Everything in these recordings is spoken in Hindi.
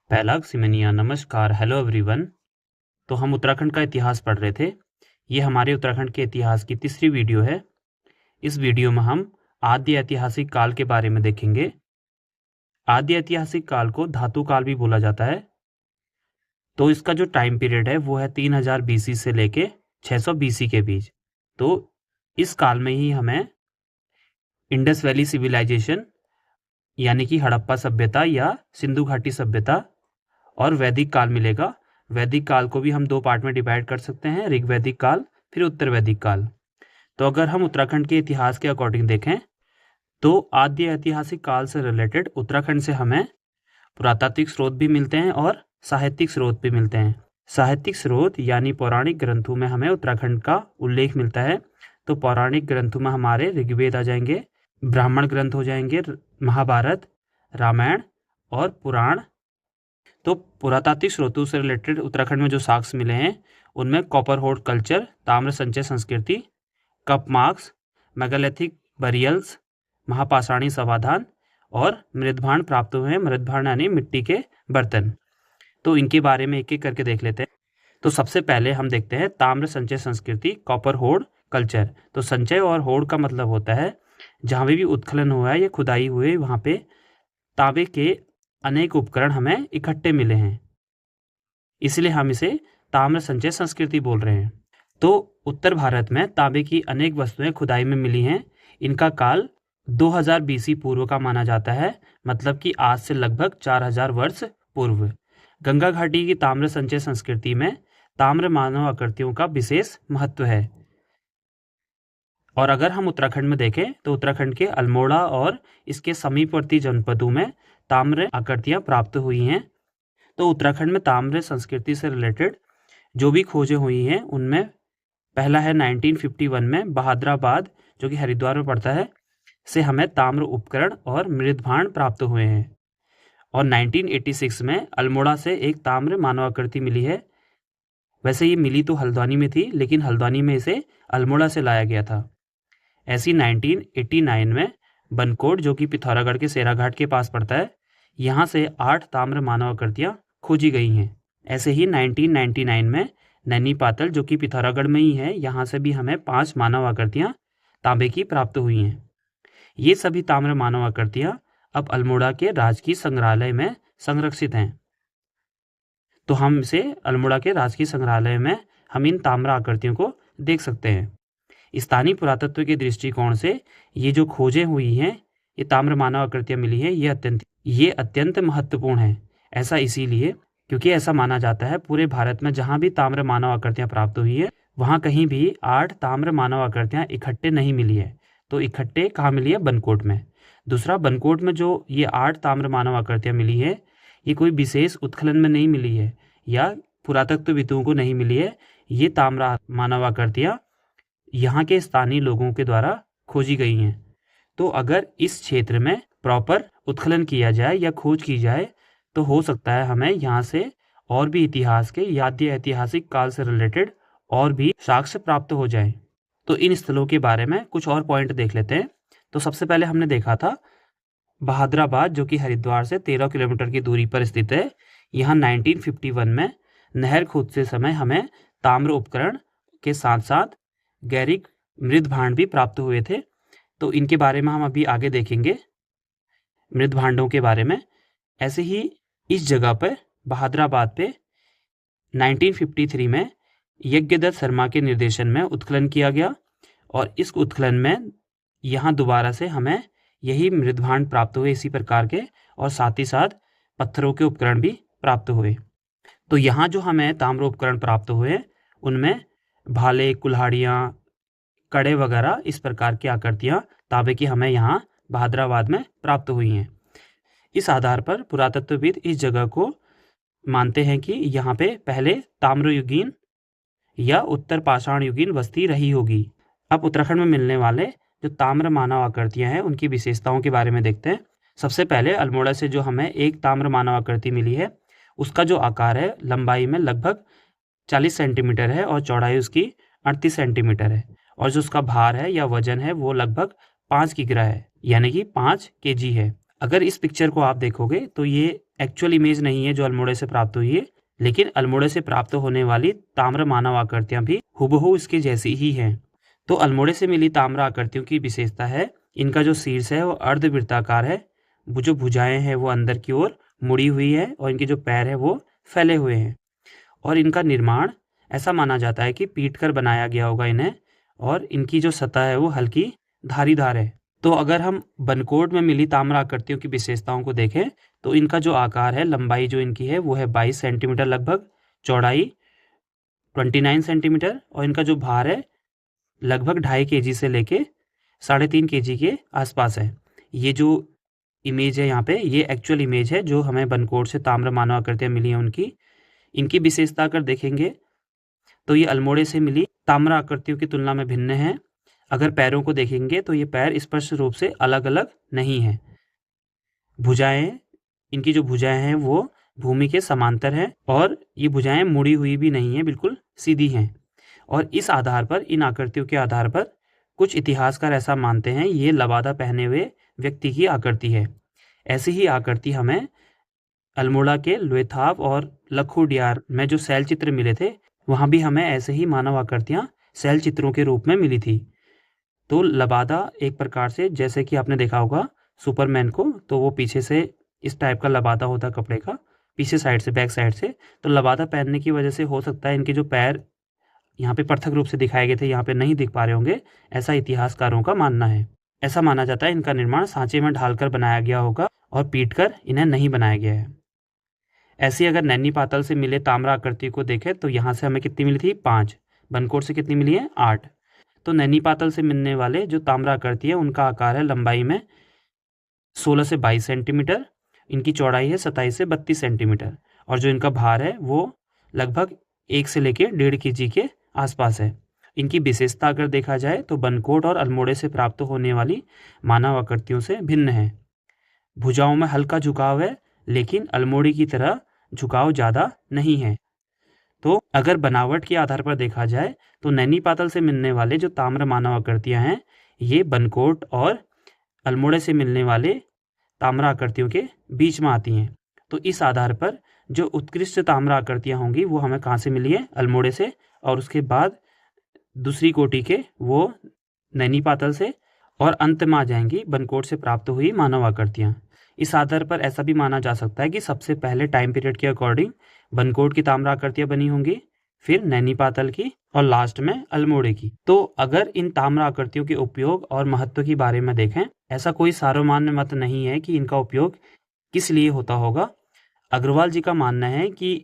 पहला सिमनिया नमस्कार हेलो एवरीवन। तो हम उत्तराखंड का इतिहास पढ़ रहे थे। ये हमारे उत्तराखंड के इतिहास की तीसरी वीडियो है। इस वीडियो में हम आद्य ऐतिहासिक काल के बारे में देखेंगे। आद्य ऐतिहासिक काल को धातु काल भी बोला जाता है। तो इसका जो टाइम पीरियड है वो है 3000 BC से लेके 600 BC के बीच। तो इस काल में ही हमें इंडस वैली सिविलाइजेशन यानी कि हड़प्पा सभ्यता या सिंधु घाटी सभ्यता और वैदिक काल मिलेगा। वैदिक काल को भी हम दो पार्ट में डिवाइड कर सकते हैं, ऋग वैदिक काल फिर उत्तर वैदिक काल। तो अगर हम उत्तराखंड के इतिहास के अकॉर्डिंग देखें तो आद्य ऐतिहासिक काल से रिलेटेड उत्तराखंड से हमें पुरातात्विक स्रोत भी मिलते हैं और साहित्यिक स्रोत भी मिलते हैं। साहित्यिक स्रोत यानी पौराणिक ग्रंथों में हमें उत्तराखंड का उल्लेख मिलता है। तो पौराणिक ग्रंथों में हमारे ऋग्वेद आ जाएंगे, ब्राह्मण ग्रंथ हो जाएंगे, महाभारत, रामायण और पुराण। तो पुरातात्विक स्रोतों से रिलेटेड उत्तराखंड में जो साक्ष्य मिले हैं उनमें कॉपर होर्ड कल्चर, ताम्र संचय संस्कृति, कप मार्क्स, मेगालिथिक बरियल्स, महापाषाणी समाधान और मृदभांड प्राप्त हुए हैं। मृदभांड यानी मिट्टी के बर्तन। तो इनके बारे में एक एक करके देख लेते हैं। तो सबसे पहले हम देखते हैं ताम्र संचय संस्कृति, कॉपर होर्ड कल्चर। तो संचय और होर्ड का मतलब होता है जहाँ भी उत्खनन हुआ है या खुदाई हुई वहाँ पे तांबे के अनेक उपकरण हमें इकट्ठे मिले हैं, इसलिए हम इसे ताम्र संचय संस्कृति बोल रहे हैं। तो उत्तर भारत में तांबे की अनेक वस्तुएं खुदाई में मिली हैं। इनका काल 2000 BC पूर्व का माना जाता है, मतलब कि आज से लगभग 4000 वर्ष पूर्व। गंगा घाटी की ताम्र संचय संस्कृति में ताम्र मानव आकृतियों का विशेष महत्व है। और अगर हम उत्तराखंड में देखें तो उत्तराखंड के अल्मोड़ा और इसके समीपवर्ती जनपदों में ताम्र आकृतियां प्राप्त हुई हैं। तो उत्तराखंड में ताम्र संस्कृति से रिलेटेड जो भी खोजें हुई हैं उनमें पहला है 1951 में बहादुराबाद, जो कि हरिद्वार में पड़ता है, से हमें ताम्र उपकरण और मृदभांड प्राप्त हुए हैं। और 1986 में अल्मोड़ा से एक ताम्र मानवाकृति मिली है। वैसे ये मिली तो हल्द्वानी में थी, लेकिन हल्द्वानी में इसे अल्मोड़ा से लाया गया था। ऐसी 1989 में बनकोट, जो कि पिथौरागढ़ के सेराघाट के पास पड़ता है, यहाँ से 8 ताम्र मानवाकृतियाँ खोजी गई हैं। ऐसे ही 1999 में नैनी पातल, जो कि पिथौरागढ़ में ही है, यहाँ से भी हमें 5 मानव आकृतियाँ तांबे की प्राप्त हुई हैं। ये सभी ताम्र मानव आकृतियाँ अब अल्मोड़ा के राजकीय संग्रहालय में संरक्षित हैं। तो हम इसे अल्मोड़ा के राजकीय संग्रहालय में हम इन ताम्र आकृतियों को देख सकते हैं। स्थानीय पुरातत्व के दृष्टिकोण से ये जो खोजें हुई हैं, ये ताम्र मानव आकृतियाँ मिली हैं, ये अत्यंत महत्वपूर्ण है। ऐसा इसीलिए क्योंकि ऐसा माना जाता है पूरे भारत में जहाँ भी ताम्र मानव आकृतियाँ प्राप्त हुई है वहाँ कहीं भी 8 ताम्र मानव आकृतियाँ इकट्ठे नहीं मिली है। तो इकट्ठे कहाँ मिली है? बनकोट में। दूसरा, बनकोट में जो ये 8 ताम्र मानव आकृतियाँ मिली है, ये कोई विशेष उत्खनन में नहीं मिली है या पुरातत्वविदों को नहीं मिली है। ये ताम्र मानव आकृतियाँ यहाँ के स्थानीय लोगों के द्वारा खोजी गई हैं। तो अगर इस क्षेत्र में प्रॉपर उत्खनन किया जाए या खोज की जाए तो हो सकता है हमें यहाँ से और भी इतिहास के आद्य ऐतिहासिक काल से रिलेटेड और भी साक्ष्य प्राप्त हो जाए। तो इन स्थलों के बारे में कुछ और पॉइंट देख लेते हैं। तो सबसे पहले हमने देखा था बहादुराबाद, जो कि हरिद्वार से 13 किलोमीटर की दूरी पर स्थित है। यहाँ 1951 में नहर खोदते समय हमें ताम्र उपकरण के साथ साथ गैरिक मृदभांड भी प्राप्त हुए थे। तो इनके बारे में हम अभी आगे देखेंगे, मृदभांडों के बारे में। ऐसे ही इस जगह पर बहादुराबाद पे 1953 में यज्ञदत्त शर्मा के निर्देशन में उत्खनन किया गया और इस उत्खनन में यहाँ दोबारा से हमें यही मृदभांड प्राप्त हुए इसी प्रकार के, और साथ ही साथ पत्थरों के उपकरण भी प्राप्त हुए। तो यहाँ जो हमें ताम्र उपकरण प्राप्त हुए उनमें भाले, कुल्हाड़ियाँ, कड़े वगैरह इस प्रकार की आकृतियाँ तांबे की हमें यहाँ बहादुराबाद में प्राप्त हुई हैं। इस आधार पर पुरातत्वविद इस जगह को मानते हैं कि यहाँ पे पहले ताम्रयुगीन या उत्तर पाषाण युगीन बस्ती रही होगी। अब उत्तराखंड में मिलने वाले जो ताम्र मानव आकृतियाँ हैं उनकी विशेषताओं के बारे में देखते हैं। सबसे पहले अल्मोड़ा से जो हमें एक ताम्र मानव आकृति मिली है उसका जो आकार है लंबाई में लगभग 40 सेंटीमीटर है और चौड़ाई उसकी 38 सेंटीमीटर है, और जो उसका भार है या वजन है वो लगभग 5 किग्रा है, यानी कि 5 kg है। अगर इस पिक्चर को आप देखोगे तो ये एक्चुअल इमेज नहीं है जो अल्मोड़े से प्राप्त हुई है, लेकिन अल्मोड़े से प्राप्त होने वाली ताम्र मानव आकृतियां भी हुबहू इसके जैसी ही हैं। तो अल्मोड़े से मिली ताम्र आकृतियों की विशेषता है, इनका जो शीर्ष है वो अर्धवृत्ताकार है, जो भुजाएं हैं वो अंदर की ओर मुड़ी हुई है और इनके जो पैर है वो फैले हुए हैं। और इनका निर्माण ऐसा माना जाता है कि पीट कर बनाया गया होगा इन्हें, और इनकी जो सतह है वो हल्की धारीदार है। तो अगर हम बनकोट में मिली ताम्र आकृतियों की विशेषताओं को देखें तो इनका जो आकार है, लंबाई जो इनकी है वो है 22 सेंटीमीटर लगभग, चौड़ाई 29 सेंटीमीटर, और इनका जो भार है लगभग 2.5 kg से लेके 3.5 kg के आसपास है। ये जो इमेज है यहाँ पे, ये एक्चुअल इमेज है जो हमें बनकोट से ताम्र मानव आकृतियाँ मिली हैं उनकी। इनकी विशेषता अगर देखेंगे तो ये अल्मोड़े से मिली ताम्र आकृतियों की तुलना में भिन्न है। अगर पैरों को देखेंगे तो ये पैर स्पष्ट रूप से अलग अलग नहीं हैं। भुजाएं, इनकी जो भुजाएं हैं वो भूमि के समांतर हैं, और ये भुजाएं मुड़ी हुई भी नहीं हैं, बिल्कुल सीधी हैं। और इस आधार पर, इन आकृतियों के आधार पर कुछ इतिहासकार ऐसा मानते हैं ये लबादा पहने हुए व्यक्ति की आकृति है। ऐसी ही आकृति हमें अल्मोड़ा के लोथाव और लखुडियार में जो शैल चित्र मिले थे, वहाँ भी हमें ऐसे ही मानव आकृतियाँ शैल चित्रों के रूप में मिली थी। तो लबादा एक प्रकार से, जैसे कि आपने देखा होगा सुपरमैन को, तो वो पीछे से इस टाइप का लबादा होता है कपड़े का, पीछे साइड से, बैक साइड से। तो लबादा पहनने की वजह से हो सकता है इनके जो पैर यहाँ पे पृथक रूप से दिखाए गए थे, यहाँ पे नहीं दिख पा रहे होंगे, ऐसा इतिहासकारों का मानना है। ऐसा माना जाता है इनका निर्माण सांचे में ढालकर बनाया गया होगा और पीटकर इन्हें नहीं बनाया गया है। ऐसी अगर नैनी पातल से मिले ताम्र आकृति को देखें तो यहाँ से हमें कितनी मिली थी? 5। बनकोट से कितनी मिली है? 8। तो नैनी पातल से मिलने वाले जो ताम्र आकृति है उनका आकार है लंबाई में 16 से 22 सेंटीमीटर, इनकी चौड़ाई है 27 से 32 सेंटीमीटर, और जो इनका भार है वो लगभग 1 से लेकर 1.5 kg के आसपास है। इनकी विशेषता अगर देखा जाए तो बनकोट और अल्मोड़े से प्राप्त होने वाली मानव आकृतियों से भिन्न है। भुजाओं में हल्का झुकाव है, लेकिन अल्मोड़े की तरह झुकाव ज़्यादा नहीं है। तो अगर बनावट के आधार पर देखा जाए तो नैनी पातल से मिलने वाले जो ताम्र मानव आकृतियाँ हैं ये बनकोट और अल्मोड़े से मिलने वाले ताम्र आकृतियों के बीच में आती हैं। तो इस आधार पर जो उत्कृष्ट ताम्र आकृतियाँ होंगी वो हमें कहाँ से मिली है? अल्मोड़े से, और उसके बाद दूसरी कोटि के वो नैनी पातल से, और अंत में आ जाएंगी बनकोट से प्राप्त हुई मानव आकृतियाँ। इस आधार पर ऐसा भी माना जा सकता है कि सबसे पहले टाइम पीरियड के अकॉर्डिंग बनकोट की ताम्र आकृतियाँ बनी होंगी, फिर नैनी पातल की, और लास्ट में अल्मोड़े की। तो अगर इन ताम्र आकृतियों के उपयोग और महत्व के बारे में देखें, ऐसा कोई सार्वमान्य मत नहीं है कि इनका उपयोग किस लिए होता होगा। अग्रवाल जी का मानना है कि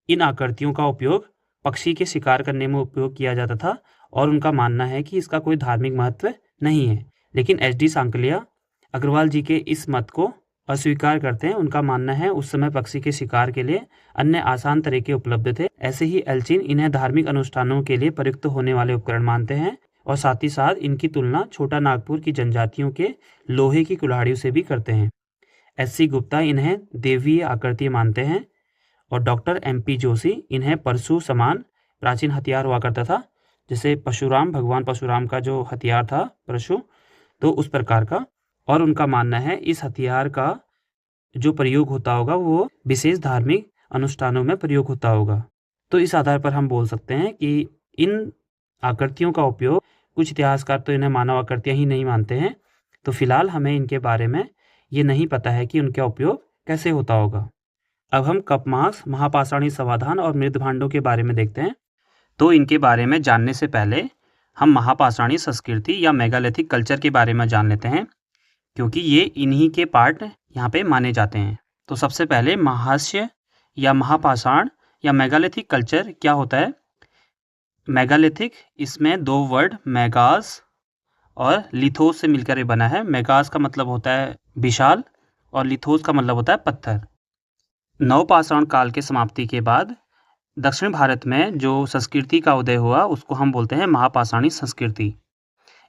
इन आकृतियों का उपयोग पक्षी के शिकार करने में उपयोग किया जाता था, और उनका मानना है कि इसका कोई धार्मिक महत्व नहीं है। लेकिन एच डी सांकलिया अग्रवाल जी के इस मत को अस्वीकार करते हैं। उनका मानना है उस समय पक्षी के शिकार के लिए अन्य आसान तरीके उपलब्ध थे। ऐसे ही एल्चिन इन्हें धार्मिक अनुष्ठानों के लिए प्रयुक्त होने वाले उपकरण मानते हैं, और साथ ही साथ इनकी तुलना छोटा नागपुर की जनजातियों के लोहे की कुल्हाड़ियों से भी करते हैं। एस.सी. गुप्ता इन्हें देवीय आकृति मानते हैं, और डॉक्टर एम.पी. जोशी इन्हें परशु समान प्राचीन हथियार हुआ करता था, जैसे परशुराम, भगवान परशुराम का जो हथियार था परशु, तो उस प्रकार का। और उनका मानना है इस हथियार का जो प्रयोग होता होगा वो विशेष धार्मिक अनुष्ठानों में प्रयोग होता होगा। तो इस आधार पर हम बोल सकते हैं कि इन आकृतियों का उपयोग, कुछ इतिहासकार तो इन्हें मानव आकृतियाँ ही नहीं मानते हैं, तो फिलहाल हमें इनके बारे में ये नहीं पता है कि उनका उपयोग कैसे होता होगा। अब हम कपमास, महापाषाणी समाधान और मृद भांडों के बारे में देखते हैं। तो इनके बारे में जानने से पहले हम महापाषाणी संस्कृति या मेगालिथिक कल्चर के बारे में जान लेते हैं, क्योंकि ये इन्हीं के पार्ट यहाँ पे माने जाते हैं। तो सबसे पहले महास्य या महापाषाण या मेगालिथिक कल्चर क्या होता है? मेगालिथिक, इसमें 2 वर्ड मेगास और लिथोस से मिलकर ये बना है। मेगास का मतलब होता है विशाल, और लिथोस का मतलब होता है पत्थर। नवपाषाण काल के समाप्ति के बाद दक्षिण भारत में जो संस्कृति का उदय हुआ उसको हम बोलते हैं महापाषाणी संस्कृति।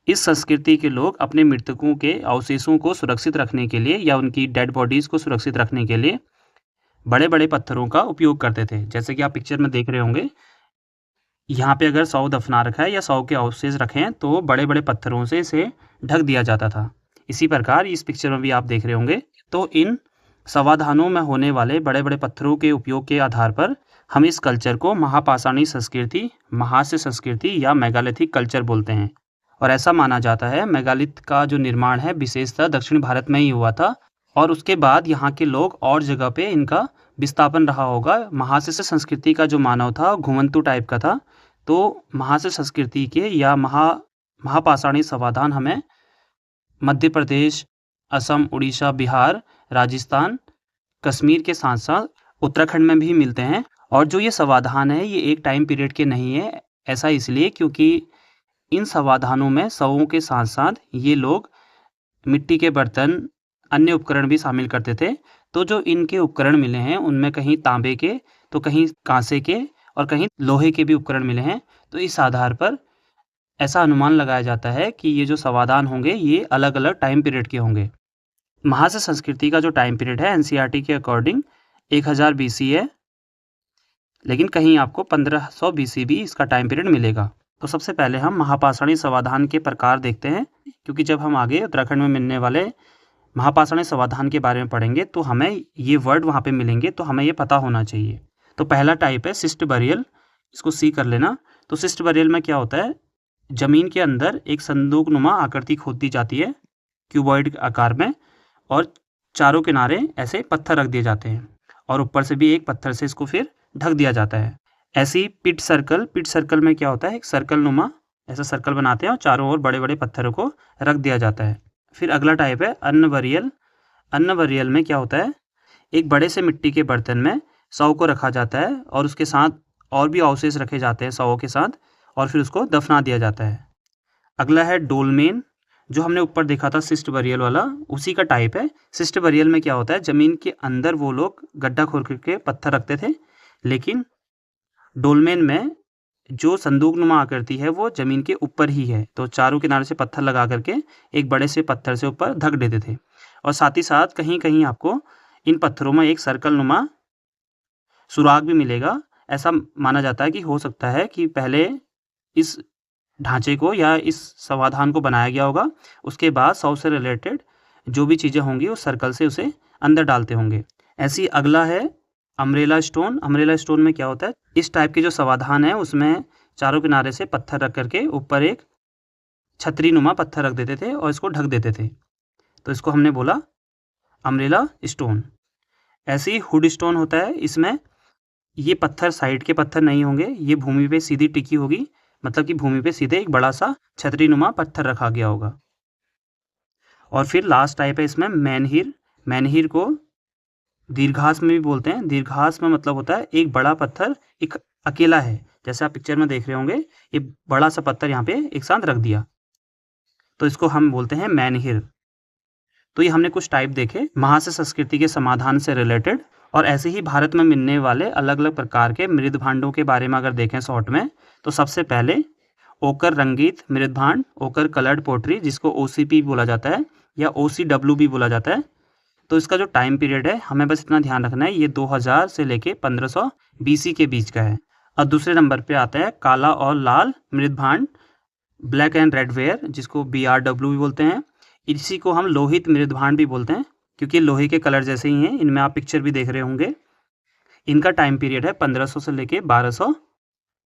इस संस्कृति के लोग अपने मृतकों के अवशेषों को सुरक्षित रखने के लिए या उनकी डेड बॉडीज़ को सुरक्षित रखने के लिए बड़े बड़े पत्थरों का उपयोग करते थे। जैसे कि आप पिक्चर में देख रहे होंगे, यहाँ पे अगर 100 दफना रखा है या 100 के अवशेष रखे हैं तो बड़े बड़े पत्थरों से इसे ढक दिया जाता था। इसी प्रकार इस पिक्चर में भी आप देख रहे होंगे। तो इन समाधानों में होने वाले बड़े बड़े पत्थरों के उपयोग के आधार पर हम इस कल्चर को महापाषाणी संस्कृति, महास्य संस्कृति या मेगालिथिक कल्चर बोलते हैं। और ऐसा माना जाता है मेगालिथ का जो निर्माण है विशेषतः दक्षिण भारत में ही हुआ था और उसके बाद यहाँ के लोग और जगह पे इनका विस्थापन रहा होगा। महास्य संस्कृति का जो मानव था घुमंतु टाइप का था, तो महास्य संस्कृति के या महापाषाणी समाधान हमें मध्य प्रदेश, असम, उड़ीसा, बिहार, राजस्थान, कश्मीर के साथ साथ उत्तराखंड में भी मिलते हैं। और जो ये समाधान है ये एक टाइम पीरियड के नहीं है। ऐसा इसलिए क्योंकि इन समाधानों में शवों के साथ साथ ये लोग मिट्टी के बर्तन, अन्य उपकरण भी शामिल करते थे। तो जो इनके उपकरण मिले हैं उनमें कहीं तांबे के, तो कहीं कांसे के और कहीं लोहे के भी उपकरण मिले हैं। तो इस आधार पर ऐसा अनुमान लगाया जाता है कि ये जो समाधान होंगे ये अलग अलग टाइम पीरियड के होंगे। महास्य संस्कृति का जो टाइम पीरियड है एनसीईआरटी के अकॉर्डिंग 1000 बीसी है, लेकिन कहीं आपको 1500 बीसी भी इसका टाइम पीरियड मिलेगा। तो सबसे पहले हम महापाषाणी समाधान के प्रकार देखते हैं, क्योंकि जब हम आगे उत्तराखंड में मिलने वाले महापाषाणी समाधान के बारे में पढ़ेंगे तो हमें ये वर्ड वहाँ पे मिलेंगे, तो हमें ये पता होना चाहिए। तो पहला टाइप है सिस्ट बरियल, इसको सी कर लेना। तो सिस्ट बरियल में क्या होता है, जमीन के अंदर एक संदूकनुमा आकृति खोद दी जाती है क्यूबॉइड आकार में, और चारों किनारे ऐसे पत्थर रख दिए जाते हैं और ऊपर से भी एक पत्थर से इसको फिर ढक दिया जाता है। ऐसी पिट सर्कल में क्या होता है, एक सर्कल नुमा ऐसा सर्कल बनाते हैं और चारों ओर बड़े बड़े पत्थरों को रख दिया जाता है। फिर अगला टाइप है अन्न बरियल। अन्न बरियल में क्या होता है, एक बड़े से मिट्टी के बर्तन में शव को रखा जाता है और उसके साथ और भी अवशेष रखे जाते हैं शवों के साथ, और फिर उसको दफना दिया जाता है। अगला है डोलमेन, जो हमने ऊपर देखा था सिस्ट बरियल वाला, उसी का टाइप है। सिस्ट बरियल में क्या होता है, जमीन के अंदर वो लोग गड्ढा खोद करके पत्थर रखते थे, लेकिन डोलमेन में जो संदूकनुमा आकृति है वो जमीन के ऊपर ही है, तो चारों किनारे से पत्थर लगा करके एक बड़े से पत्थर से ऊपर ढक देते थे। और साथ ही साथ कहीं कहीं आपको इन पत्थरों में एक सर्कल नुमा सुराग भी मिलेगा। ऐसा माना जाता है कि हो सकता है कि पहले इस ढांचे को या इस समाधान को बनाया गया होगा, उसके बाद शव से रिलेटेड जो भी चीज़ें होंगी उस सर्कल से उसे अंदर डालते होंगे। ऐसी अगला है अम्ब्रेला स्टोन। अम्ब्रेला स्टोन में क्या होता है, इस टाइप के जो समाधान है उसमें चारों किनारे से पत्थर रख करके ऊपर एक छतरी नुमा पत्थर रख देते थे और इसको ढक देते थे, तो इसको हमने बोला अम्ब्रेला स्टोन। ऐसे ही हुड स्टोन होता है, इसमें ये पत्थर साइड के पत्थर नहीं होंगे, ये भूमि पे सीधी टिकी होगी, मतलब कि भूमि पे सीधे एक बड़ा सा छतरी नुमा पत्थर रखा गया होगा। और फिर लास्ट टाइप है इसमें मैनहीर। मैनहीर को दीर्घास में भी बोलते हैं। दीर्घास में मतलब होता है एक बड़ा पत्थर एक अकेला है, जैसे आप पिक्चर में देख रहे होंगे, ये बड़ा सा पत्थर यहाँ पे एक साथ रख दिया, तो इसको हम बोलते हैं मैनहीर। तो ये हमने कुछ टाइप देखे महास्य संस्कृति के समाधान से रिलेटेड। और ऐसे ही भारत में मिलने वाले अलग अलग प्रकार के मृद भांडों के बारे में अगर देखें शॉर्ट में, तो सबसे पहले ओकर रंगीत मृद भांड, ओकर कलर्ड पोट्री, जिसको OCP बोला जाता है या OCW भी बोला जाता है। तो इसका जो टाइम पीरियड है हमें बस इतना ध्यान रखना है, ये 2000 से लेके 1500 BC के बीच का है। और दूसरे नंबर पे आता है काला और लाल मृद भांड, ब्लैक एंड रेड वेयर, जिसको BRW भी बोलते हैं। इसी को हम लोहित मृद भांड भी बोलते हैं, क्योंकि लोहे के कलर जैसे ही हैं। इनमें आप पिक्चर भी देख रहे होंगे। इनका टाइम पीरियड है 1500 से लेके 1200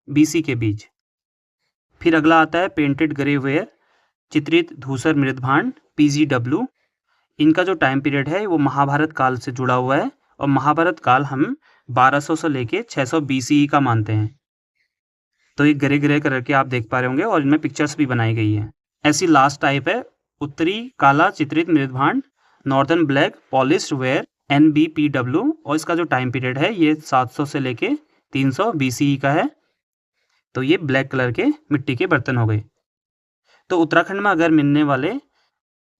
BC के बीच। फिर अगला आता है पेंटेड ग्रे वेयर, चित्रित धूसर मृद भांड, PGW। इनका जो टाइम पीरियड है वो महाभारत काल से जुड़ा हुआ है, और महाभारत काल हम 1200 से लेके 600 BCE का मानते हैं। तो ये ग्रे ग्रे कलर के आप देख पा रहे होंगे और इनमें पिक्चर्स भी बनाई गई हैं। ऐसी लास्ट टाइप है उत्तरी काला चित्रित मृद भांड, northern black polished where, NBPW, और इसका जो टाइम पीरियड है ये 700 से लेके 300 BCE का है। तो ये ब्लैक कलर के मिट्टी के बर्तन हो गए। तो उत्तराखंड में अगर मिलने वाले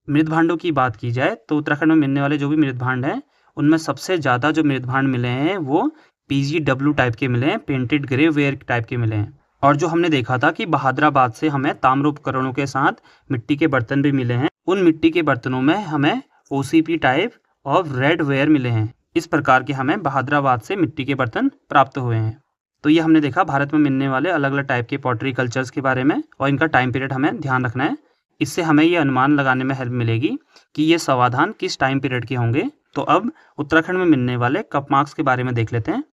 मृद भांडों की बात की जाए, तो उत्तराखंड में मिलने वाले जो भी मृद भांड हैं उनमें सबसे ज़्यादा जो मृद भांड मिले हैं वो PGW टाइप के मिले हैं, पेंटेड ग्रे वेयर टाइप के मिले हैं। और जो हमने देखा था कि बहादुराबाद से हमें ताम्र उपकरणों के साथ मिट्टी के बर्तन भी मिले हैं, उन मिट्टी के बर्तनों में हमें OCP टाइप और रेड वेयर मिले हैं। इस प्रकार के हमें बहादुराबाद से मिट्टी के बर्तन प्राप्त हुए हैं। तो ये हमने देखा भारत में मिलने वाले अलग अलग टाइप के पॉटरी कल्चर्स के बारे में, और इनका टाइम पीरियड हमें ध्यान रखना है। इससे हमें ये अनुमान लगाने में हेल्प मिलेगी कि ये समाधान किस टाइम पीरियड के होंगे तो अब उत्तराखंड में मिलने वाले कपमार्क्स के बारे में देख लेते हैं।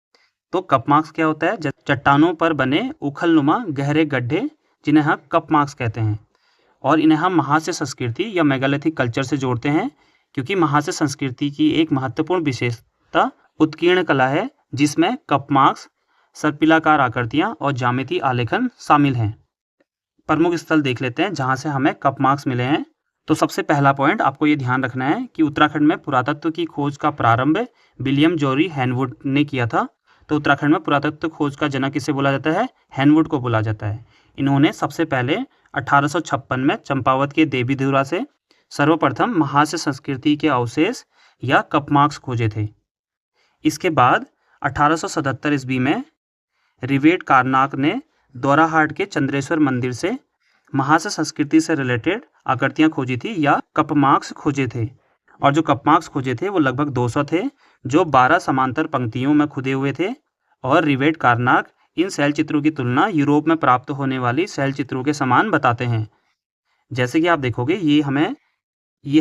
तो कपमार्क्स क्या होता है? चट्टानों पर बने उखलनुमा गहरे गड्ढे, जिन्हें हम कपमार्क्स कहते हैं, और इन्हें हम महास्य संस्कृति या मेगालिथिक कल्चर से जोड़ते हैं, क्योंकि महास्य संस्कृति की एक महत्वपूर्ण विशेषता उत्कीर्ण कला है, जिसमें कपमार्क्स, सर्पिलाकार आकृतियां और ज्यामितीय आलेखन शामिल हैं। प्रमुख स्थल देख लेते हैं जहां से हमें कपमार्क्स मिले हैं। तो सबसे पहला पॉइंट आपको ये ध्यान रखना है कि उत्तराखंड में पुरातत्व की खोज का प्रारंभ विलियम जॉरी हैनवुड ने किया था। तो उत्तराखंड में पुरातत्व खोज का जनक किसे बोला जाता है? हैनवुड को बोला जाता है। इन्होंने सबसे पहले 1856 में चंपावत के देवीधुरा से सर्वप्रथम महास्य संस्कृति के अवशेष या कपमार्क्स खोजे थे। इसके बाद 1877 ईस्वी में रिवेट कारनाक ने दोराहाट के चंद्रेश्वर मंदिर से महास्य संस्कृति से रिलेटेड आकृतियां खोजी थी या कपमार्क्स खोजे थे। और जो कपमार्क्स खोजे थे वो लगभग 200 थे, जो 12 समांतर पंक्तियों में खुदे हुए थे। और रिवेट कारनाक इन शैल चित्रों की तुलना यूरोप में प्राप्त होने वाली शैल चित्रों के समान बताते हैं। जैसे कि आप देखोगे ये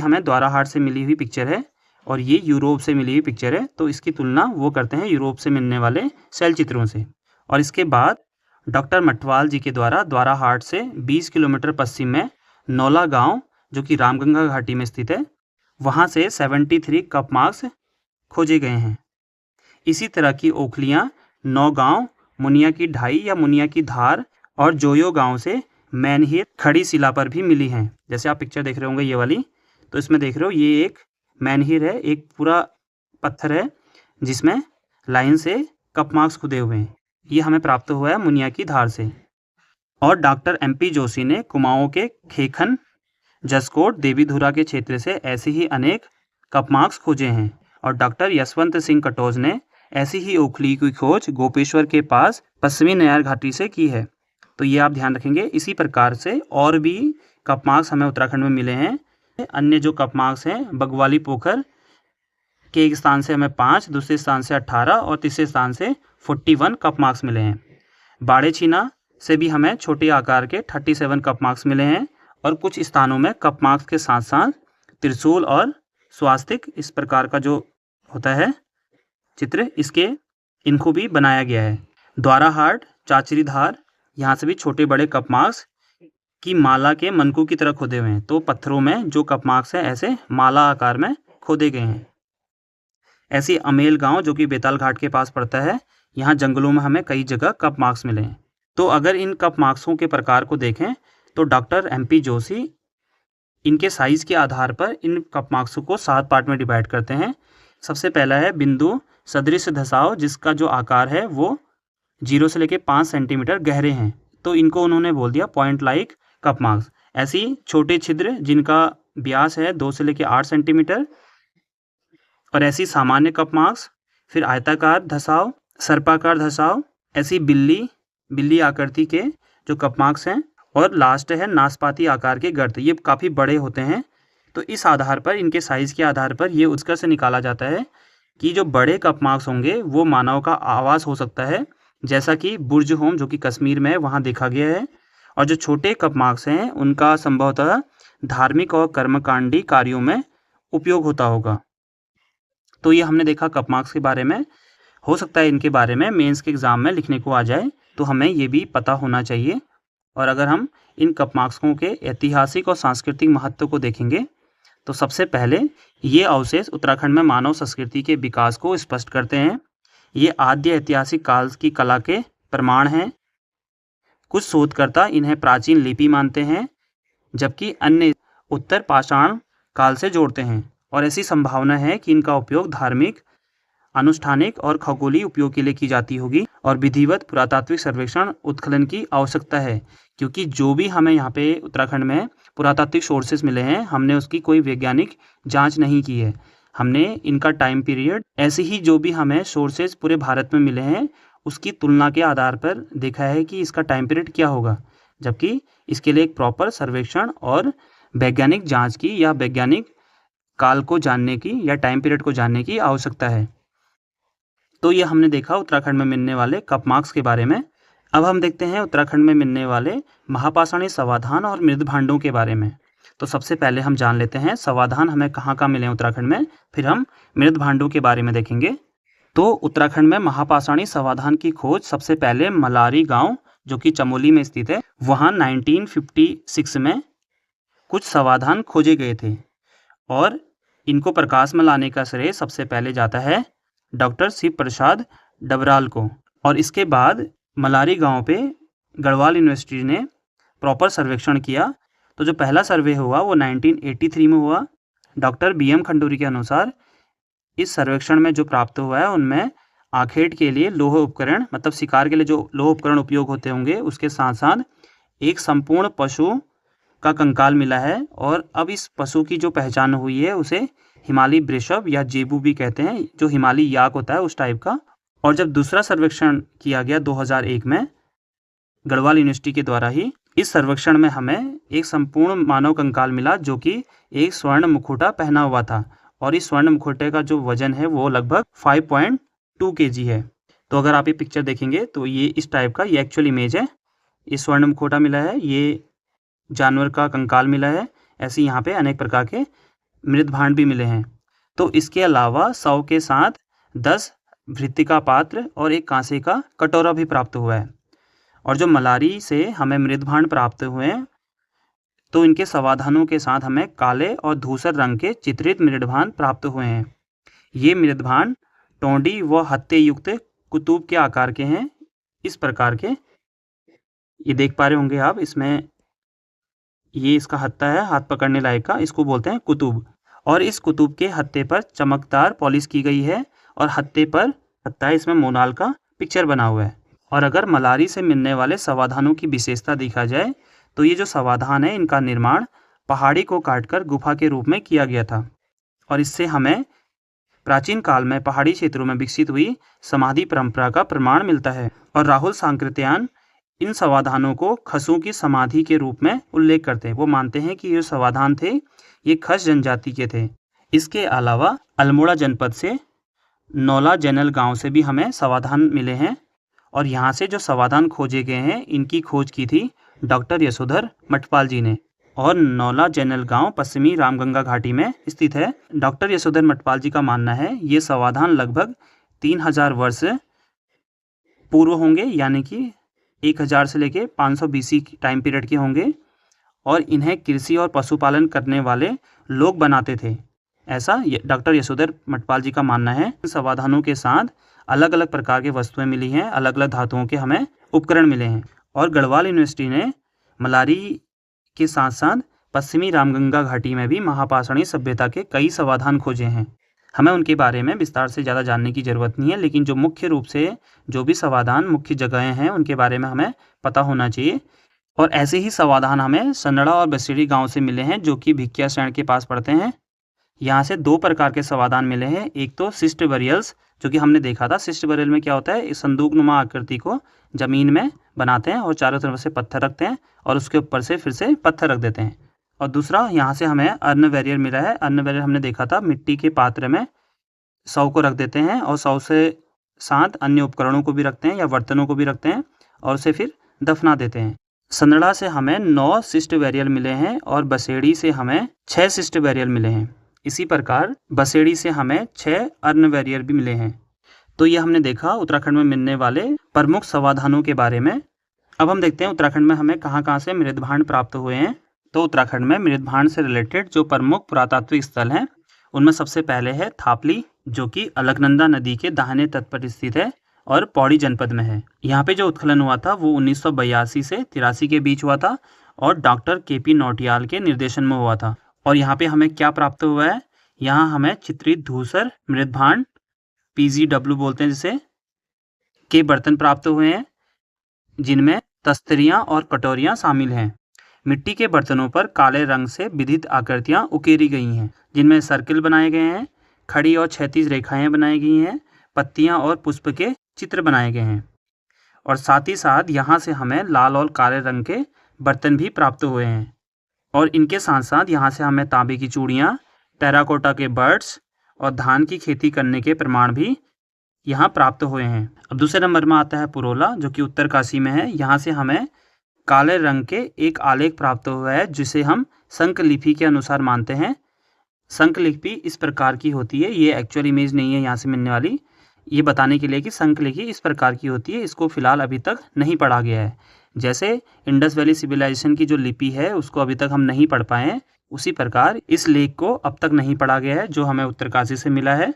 हमें दोराहाट से मिली हुई पिक्चर है और ये यूरोप से मिली हुई पिक्चर है, तो इसकी तुलना वो करते हैं यूरोप से मिलने वाले शैल चित्रों से। और इसके बाद डॉक्टर मटवाल जी के द्वारा दोराहाट से 20 किलोमीटर पश्चिम में नौला गांव, जो कि रामगंगा घाटी में स्थित है, वहां से 73 कपमार्क्स खोजे गए हैं। इसी तरह की ओखलियां नौगांव, मुनिया की ढाई या मुनिया की धार और जोयो गांव से मैनहिर खड़ी शिला पर भी मिली हैं। जैसे आप पिक्चर देख रहे होंगे ये वाली, तो इसमें देख रहे हो ये एक मैनहिर है, एक पूरा पत्थर है जिसमें लाइन से कपमार्क्स खुदे हुए हैं। ये हमें प्राप्त हुआ है मुनिया की धार से। और डॉक्टर MP जोशी ने कुमाऊं के खेखन, जसकोट, देवीधुरा के क्षेत्र से ऐसे ही अनेक कपमार्क्स खोजे हैं। और डॉक्टर यशवंत सिंह कटोच ने ऐसी ही ओखली की खोज गोपेश्वर के पास पश्चिमी नयार घाटी से की है। तो ये आप ध्यान रखेंगे। इसी प्रकार से और भी कपमार्क्स हमें उत्तराखंड में मिले हैं। अन्य जो कपमार्क्स हैं, बगवाली पोखर के एक स्थान से हमें 5, दूसरे स्थान से 18 और तीसरे स्थान से 41 कपमार्क्स मिले हैं। बाड़े छीना से भी हमें छोटे आकार के 37 कपमार्क्स मिले हैं। और कुछ स्थानों में कपमार्क्स के साथ साथ त्रिशूल और स्वास्तिक, इस प्रकार का जो होता है चित्र, इनको भी बनाया गया है। द्वाराहाट, चाचरी धार, यहाँ से भी छोटे बड़े कपमार्क्स की माला के मनकू की तरह खोदे हुए हैं। तो पत्थरों में जो कपमार्क्स हैं ऐसे माला आकार में खोदे गए हैं। ऐसी अमेल गांव, जो कि बेताल घाट के पास पड़ता है, यहाँ जंगलों में हमें कई जगह कपमार्क्स मिले हैं। तो अगर इन कपमार्क्सों के प्रकार को देखें तो डॉक्टर MP जोशी इनके साइज के आधार पर इन कपमार्क्सों को 7 पार्ट में डिवाइड करते हैं। सबसे पहला है बिंदु सदृश धसाव, जिसका जो आकार है वो 0 से लेकर 5 सेंटीमीटर गहरे हैं। तो इनको उन्होंने बोल दिया पॉइंट लाइक कपमार्क्स। ऐसी छोटे छिद्र जिनका व्यास है 2 से लेकर 8 सेंटीमीटर, और ऐसी सामान्य कपमार्क्स, फिर आयताकार धसाव, सर्पाकार धसाव, ऐसी बिल्ली आकृति के जो कपमार्क्स हैं, और लास्ट है नाशपाती आकार के गर्त। ये काफ़ी बड़े होते हैं। तो इस आधार पर, इनके साइज़ के आधार पर ये उत्कर्ष से निकाला जाता है कि जो बड़े कपमार्क्स होंगे वो मानव का आवास हो सकता है, जैसा कि बुर्ज होम, जो कि कश्मीर में है, वहाँ देखा गया है। और जो छोटे कपमार्क्स हैं उनका संभवतः धार्मिक और कर्मकांडी कार्यों में उपयोग होता होगा। तो ये हमने देखा कपमार्क्स के बारे में। हो सकता है इनके बारे में मेंस के एग्ज़ाम में लिखने को आ जाए, तो हमें ये भी पता होना चाहिए। और अगर हम इन कपमार्क्सों के ऐतिहासिक और सांस्कृतिक महत्व को देखेंगे तो सबसे पहले ये अवशेष उत्तराखंड में मानव संस्कृति के विकास को स्पष्ट करते हैं। ये आद्य ऐतिहासिक काल की कला के प्रमाण हैं। कुछ शोधकर्ता इन्हें प्राचीन लिपि मानते हैं, जबकि अन्य उत्तर पाषाण काल से जोड़ते हैं। और ऐसी संभावना है कि इनका उपयोग धार्मिक, अनुष्ठानिक और खगोलीय उपयोग के लिए की जाती होगी। और विधिवत पुरातात्विक सर्वेक्षण उत्खनन की आवश्यकता है, क्योंकि जो भी हमें यहाँ पे उत्तराखंड में पुरातात्विक सोर्सेज मिले हैं, हमने उसकी कोई वैज्ञानिक जांच नहीं की है। हमने इनका टाइम पीरियड, ऐसे ही जो भी हमें सोर्सेज पूरे भारत में मिले हैं उसकी तुलना के आधार पर देखा है कि इसका टाइम पीरियड क्या होगा, जबकि इसके लिए एक प्रॉपर सर्वेक्षण और वैज्ञानिक जाँच की या वैज्ञानिक काल को जानने की या टाइम पीरियड को जानने की आवश्यकता है। तो ये हमने देखा उत्तराखंड में मिलने वाले कपमार्क्स के बारे में। अब हम देखते हैं उत्तराखंड में मिलने वाले महापाषाणी समाधान और मृद भांडों के बारे में। तो सबसे पहले हम जान लेते हैं समाधान हमें कहाँ मिले हैं उत्तराखंड में, फिर हम मृद भांडों के बारे में देखेंगे। तो उत्तराखंड में महापाषाणी समाधान की खोज सबसे पहले मलारी गांव, जो कि चमोली में स्थित है, वहां 1956 में कुछ समाधान खोजे गए थे और इनको प्रकाश में लाने का श्रेय सबसे पहले जाता है डॉक्टर शिव प्रसाद डबराल को। और इसके बाद मलारी गांव पे गढ़वाल यूनिवर्सिटी ने प्रॉपर सर्वेक्षण किया। तो जो पहला सर्वे हुआ वो 1983 में हुआ। डॉक्टर BM खंडूरी के अनुसार इस सर्वेक्षण में जो प्राप्त हुआ है उनमें आखेट के लिए लोह उपकरण, मतलब शिकार के लिए जो लोह उपकरण उपयोग होते होंगे, उसके साथ साथ एक संपूर्ण पशु का कंकाल मिला है। और अब इस पशु की जो पहचान हुई है उसे हिमालयी वृषभ या जेबू भी कहते हैं, जो हिमालयी याक होता है उस टाइप का। और जब दूसरा सर्वेक्षण किया गया 2001 में गढ़वाल यूनिवर्सिटी के द्वारा ही, इस सर्वेक्षण में हमें एक संपूर्ण मानव कंकाल मिला जो कि एक स्वर्ण मुखौटा पहना हुआ था। और इस स्वर्ण मुखौटे का जो वजन है वो लगभग 5.2 kg है। तो अगर आप ये पिक्चर देखेंगे तो ये इस टाइप का, ये एक्चुअल इमेज है। ये स्वर्ण मुखौटा मिला है, ये जानवर का कंकाल मिला है। ऐसे यहाँ पे अनेक प्रकार के मृद भांड भी मिले हैं। तो इसके अलावा 100 के साथ 10 मृत्तिका पात्र और एक कांसे का कटोरा भी प्राप्त हुआ है। और जो मलारी से हमें मृद भांड प्राप्त हुए हैं तो इनके समाधानों के साथ हमें काले और धूसर रंग के चित्रित मृद भांड प्राप्त हुए हैं। ये मृद भांड टोंडी व हत्ते युक्त कुतुब के आकार के हैं, इस प्रकार के। ये देख पा रहे होंगे आप, इसमें ये इसका हत्ता है हाथ पकड़ने लायक का, इसको बोलते हैं कुतुब। और इस कुतुब के हत्ते पर चमकदार पॉलिश की गई है और हत्ते पर हत्ता इसमें मोनाल का पिक्चर बना हुआ है। और अगर मलारी से मिलने वाले समाधानों की विशेषता देखा जाए तो ये जो समाधान है इनका निर्माण पहाड़ी को काटकर गुफा के रूप में किया गया था। और इससे हमें प्राचीन काल में पहाड़ी क्षेत्रों में विकसित हुई समाधि परंपरा का प्रमाण मिलता है। और राहुल सांकृत्यायन इन समाधानों को खसों की समाधि के रूप में उल्लेख करते हैं। वो मानते हैं कि ये समाधान थे ये खस जनजाति के थे। इसके अलावा अल्मोड़ा जनपद से नौला जैनल गांव से भी हमें समाधान मिले हैं। और यहाँ से जो समाधान खोजे गए हैं इनकी खोज की थी डॉक्टर यशोधर मठपाल जी ने। और नौला जैनल गांव पश्चिमी रामगंगा घाटी में स्थित है। डॉक्टर यशोधर मठपाल जी का मानना है ये समाधान लगभग 3000 वर्ष पूर्व होंगे, यानी कि 1000 से लेके 500 BC टाइम पीरियड के होंगे। और इन्हें कृषि और पशुपालन करने वाले लोग बनाते थे, ऐसा डॉक्टर यशोधर मठपाल जी का मानना है। समाधानों के साथ अलग अलग प्रकार की वस्तुएं मिली हैं, अलग अलग धातुओं के हमें उपकरण मिले हैं। और गढ़वाल यूनिवर्सिटी ने मलारी के साथ साथ पश्चिमी रामगंगा घाटी में भी महापाषाणी सभ्यता के कई समाधान खोजे हैं। हमें उनके बारे में विस्तार से ज़्यादा जानने की ज़रूरत नहीं है, लेकिन जो मुख्य रूप से जो भी समाधान मुख्य जगहें हैं उनके बारे में हमें पता होना चाहिए। और ऐसे ही समाधान हमें सन्नड़ा और बसेड़ी गांव से मिले हैं जो कि भिकिया शरण के पास पड़ते हैं। यहाँ से 2 प्रकार के समाधान मिले हैं। एक तो सिस्ट बरियल्स, जो कि हमने देखा था। सिस्ट बरियल में क्या होता है, इस संदूक नुमा आकृति को ज़मीन में बनाते हैं और चारों तरफ से पत्थर रखते हैं और उसके ऊपर से फिर से पत्थर रख देते हैं। और दूसरा यहाँ से हमें अर्न बैरियर मिला है। अर्न बैरियर हमने देखा था, मिट्टी के पात्र में 100 को रख देते हैं और 100 से साथ अन्य उपकरणों को भी रखते हैं या बर्तनों को भी रखते हैं और उसे फिर दफना देते हैं। सन्नड़ा से हमें 9 सिस्ट बैरियल मिले हैं और बसेड़ी से हमें 6 सिस्ट बैरियल मिले हैं। इसी प्रकार बसेड़ी से हमें 6 अर्न बैरियर भी मिले हैं। तो ये हमने देखा उत्तराखंड में मिलने वाले प्रमुख समाधानों के बारे में। अब हम देखते हैं उत्तराखंड में हमें कहाँ से मृद भांड प्राप्त हुए हैं। तो उत्तराखंड में मृद भांड से रिलेटेड जो प्रमुख पुरातात्विक स्थल हैं उनमें सबसे पहले है थापली, जो कि अलकनंदा नदी के दाहिने तट पर स्थित है और पौड़ी जनपद में है। यहाँ पे जो उत्खनन हुआ था वो 1982 से 83 के बीच हुआ था और डॉक्टर KP नौटियाल के निर्देशन में हुआ था। और यहाँ पे हमें क्या प्राप्त हुआ है, यहाँ हमें चित्रित धूसर मृद भांड, PGW बोलते हैं जिसे, के बर्तन प्राप्त हुए हैं जिनमें तस्तरियाँ और कटोरियाँ शामिल हैं। मिट्टी के बर्तनों पर काले रंग से विविध आकृतियाँ उकेरी गई हैं जिनमें सर्किल बनाए गए हैं, खड़ी और क्षैतिज रेखाएं बनाई गई हैं, पत्तियाँ और पुष्प के चित्र बनाए गए हैं। और साथ ही साथ यहाँ से हमें लाल और काले रंग के बर्तन भी प्राप्त हुए हैं। और इनके साथ साथ यहाँ से हमें तांबे की चूड़ियाँ, टेराकोटा के बर्ड्स और धान की खेती करने के प्रमाण भी यहाँ प्राप्त हुए हैं। अब दूसरे नंबर में आता है पुरोला, जो कि उत्तरकाशी में है। यहाँ से हमें काले रंग के एक आलेख प्राप्त हुआ है जिसे हम संक लिपि के अनुसार मानते हैं। संक लिपि इस प्रकार की होती है, ये एक्चुअल इमेज नहीं है यहाँ से मिलने वाली, ये बताने के लिए कि संक लिपि इस प्रकार की होती है। इसको फिलहाल अभी तक नहीं पढ़ा गया है। जैसे इंडस वैली सिविलाइजेशन की जो लिपि है उसको अभी तक हम नहीं पढ़ पाए हैं, उसी प्रकार इस लेख को अब तक नहीं पढ़ा गया है जो हमें उत्तरकाशी से मिला है।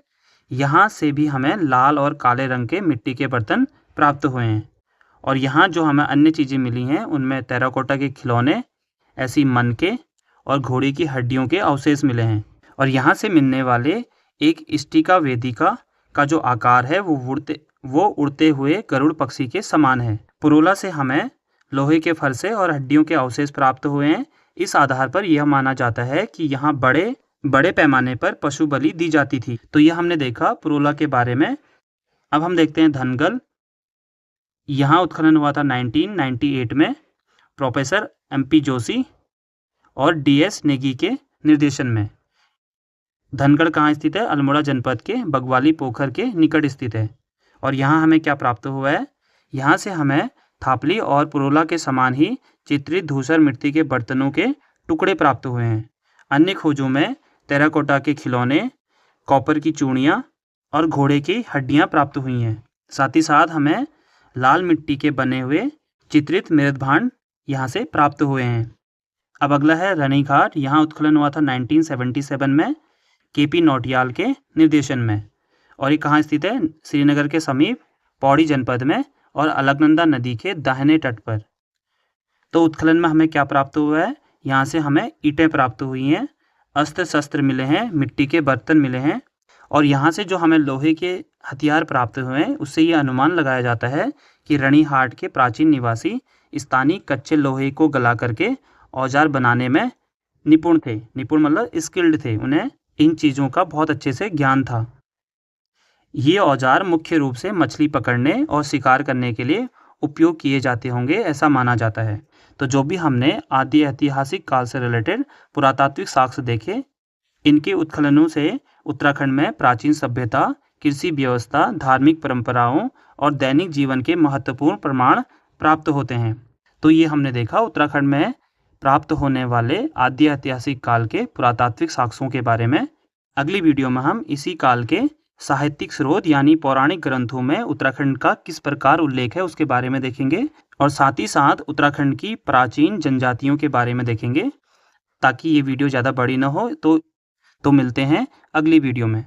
यहाँ से भी हमें लाल और काले रंग के मिट्टी के बर्तन प्राप्त हुए हैं। और यहाँ जो हमें अन्य चीज़ें मिली हैं उनमें टेराकोटा के खिलौने, ऐसी मनके और घोड़े की हड्डियों के अवशेष मिले हैं। और यहाँ से मिलने वाले एक स्टिका वेदिका का जो आकार है वो उड़ते हुए गरुड़ पक्षी के समान है। पुरोला से हमें लोहे के फरसे और हड्डियों के अवशेष प्राप्त हुए हैं। इस आधार पर यह माना जाता है कि यहाँ बड़े पैमाने पर पशु बलि दी जाती थी। तो यह हमने देखा पुरोला के बारे में। अब हम देखते हैं धनगल। यहाँ उत्खनन हुआ था 1998 में प्रोफेसर MP जोशी और DS नेगी के निर्देशन में। धनगढ़ कहाँ स्थित है? अल्मोड़ा जनपद के बगवाली पोखर के निकट स्थित है। और यहाँ हमें क्या प्राप्त हुआ है? यहाँ से हमें थापली और पुरोला के समान ही चित्रित धूसर मिट्टी के बर्तनों के टुकड़े प्राप्त हुए हैं। अन्य खोजों में टेराकोटा के खिलौने, कॉपर की चूड़ियाँ और घोड़े की हड्डियाँ प्राप्त हुई हैं। साथ ही साथ हमें लाल मिट्टी के बने हुए चित्रित मृदभांड यहाँ से प्राप्त हुए हैं। अब अगला है रनीघाट। यहाँ उत्खनन हुआ था 1977 में KP नौटियाल के निर्देशन में। और ये कहाँ स्थित है? श्रीनगर के समीप पौड़ी जनपद में और अलकनंदा नदी के दाहिने तट पर। तो उत्खनन में हमें क्या प्राप्त हुआ है? यहाँ से हमें ईंटें प्राप्त हुई हैं, अस्त्र शस्त्र मिले हैं, मिट्टी के बर्तन मिले हैं। और यहाँ से जो हमें लोहे के हथियार प्राप्त हुए हैं उससे ये अनुमान लगाया जाता है कि रनीहाट के प्राचीन निवासी स्थानीय कच्चे लोहे को गला करके औजार बनाने में निपुण थे। निपुण मतलब स्किल्ड थे, उन्हें इन चीज़ों का बहुत अच्छे से ज्ञान था। ये औजार मुख्य रूप से मछली पकड़ने और शिकार करने के लिए उपयोग किए जाते होंगे, ऐसा माना जाता है। तो जो भी हमने आदि ऐतिहासिक काल से रिलेटेड पुरातात्विक साक्ष्य देखे, इनके उत्खननों से उत्तराखंड में प्राचीन सभ्यता, कृषि व्यवस्था, धार्मिक परंपराओं और दैनिक जीवन के महत्वपूर्ण प्रमाण प्राप्त होते हैं। तो ये हमने देखा उत्तराखंड में प्राप्त होने वाले आदि ऐतिहासिक काल के पुरातात्विक साक्ष्यों के बारे में। अगली वीडियो में हम इसी काल के साहित्यिक स्रोत यानी पौराणिक ग्रंथों में उत्तराखंड का किस प्रकार उल्लेख है उसके बारे में देखेंगे, और साथ ही साथ उत्तराखंड की प्राचीन जनजातियों के बारे में देखेंगे। ताकि ये वीडियो ज़्यादा बड़ी ना हो तो मिलते हैं अगली वीडियो में।